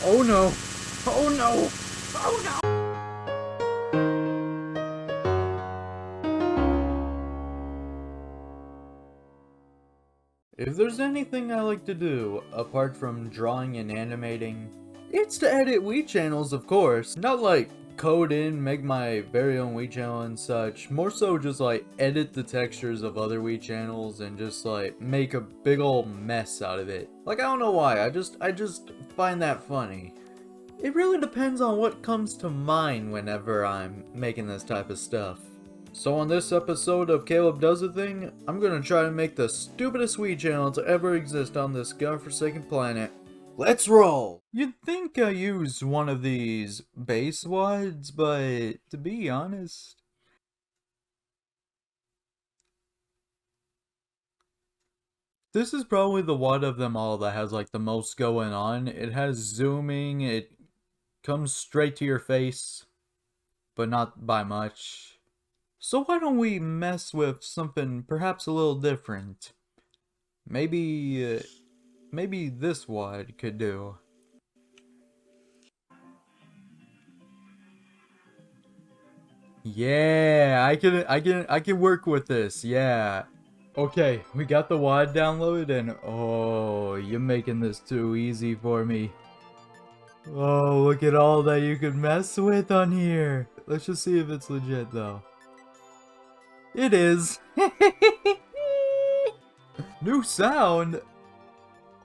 Oh no! Oh no! Oh no! If there's anything I like to do, apart from drawing and animating, it's to edit Wii channels, of course. Not like code in, make my very own Wii channel and such. More so just like edit the textures of other Wii channels and just like make a big ol' mess out of it. Like, I don't know why, I just find that funny. It really depends on what comes to mind whenever I'm making this type of stuff. So on this episode of Caleb Does a Thing, I'm gonna try to make the stupidest Wii channel to ever exist on this godforsaken planet. Let's roll! You'd think I used one of these base WUDs, but to be honest... This is probably the WUD of them all that has like the most going on. It has zooming, it comes straight to your face, but not by much. So why don't we mess with something perhaps a little different? Maybe this WUD could do. Yeah, I can work with this. Yeah. Okay, we got the WUD downloaded and oh, you're making this too easy for me. Oh, look at all that you could mess with on here. Let's just see if it's legit though. It is. New sound.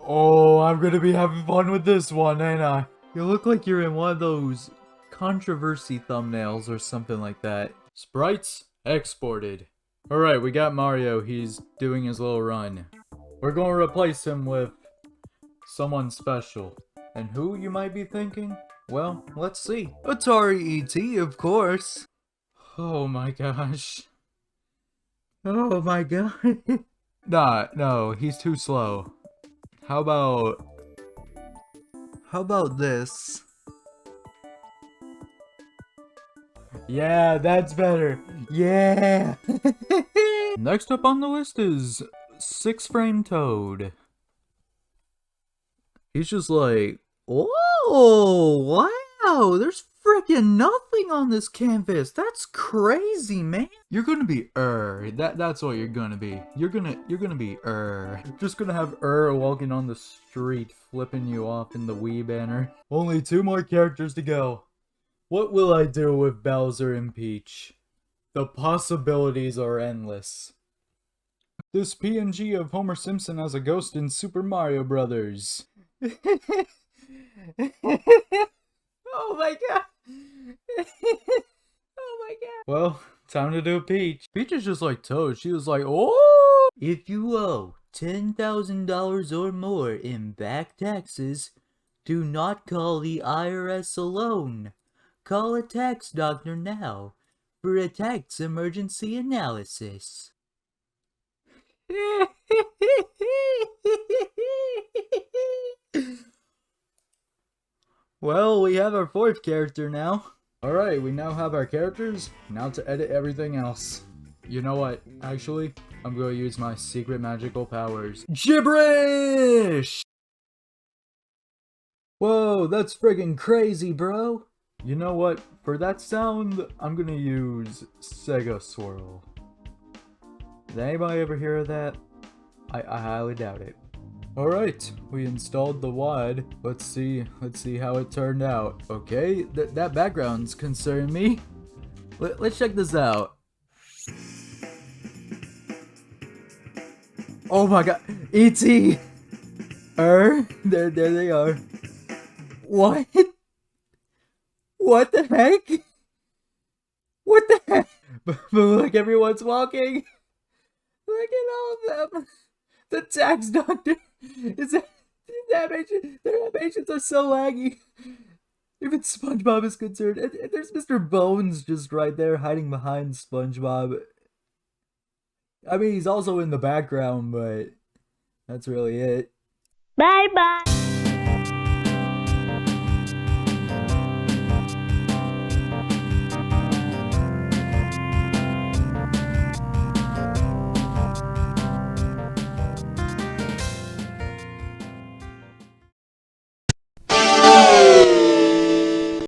Oh, I'm gonna be having fun with this one, ain't I? You look like you're in one of those controversy thumbnails or something like that. Sprites exported. Alright, we got Mario. He's doing his little run. We're gonna replace him with someone special. And who, you might be thinking? Well, let's see. Atari ET, of course. Oh my gosh. Oh my god. Nah, no, he's too slow. How about this? Yeah, that's better. Yeah. Next up on the list is 6-frame Toad. He's just like, whoa, wow, there's freaking nothing on this canvas. That's crazy, man. You're gonna be that's what you're gonna be. You're gonna be Just gonna have walking on the street, flipping you off in the Wii banner. Only 2 more characters to go. What will I do with Bowser and Peach? The possibilities are endless. This PNG of Homer Simpson as a ghost in Super Mario Brothers. Oh my god. Oh my god. Well, time to do Peach. Peach is just like Toad. She was like, oh! If you owe $10,000 or more in back taxes, do not call the IRS alone. Call a tax doctor now for a tax emergency analysis. Well, we have our 4th character now. Alright, we now have our characters. Now to edit everything else. You know what? Actually, I'm going to use my secret magical powers. Gibberish! Whoa, that's friggin' crazy, bro. You know what? For that sound, I'm gonna use Sega Swirl. Did anybody ever hear of that? I highly doubt it. Alright, we installed the WUD. Let's see how it turned out. Okay, that background's concerning me. Let's check this out. Oh my god, E.T. There they are. What? What the heck? What the heck? But look, everyone's walking. Look at all of them. The tax doctor is their animations are so laggy. Even SpongeBob is concerned. And there's Mr. Bones just right there hiding behind SpongeBob. I mean, he's also in the background, but that's really it. Bye bye.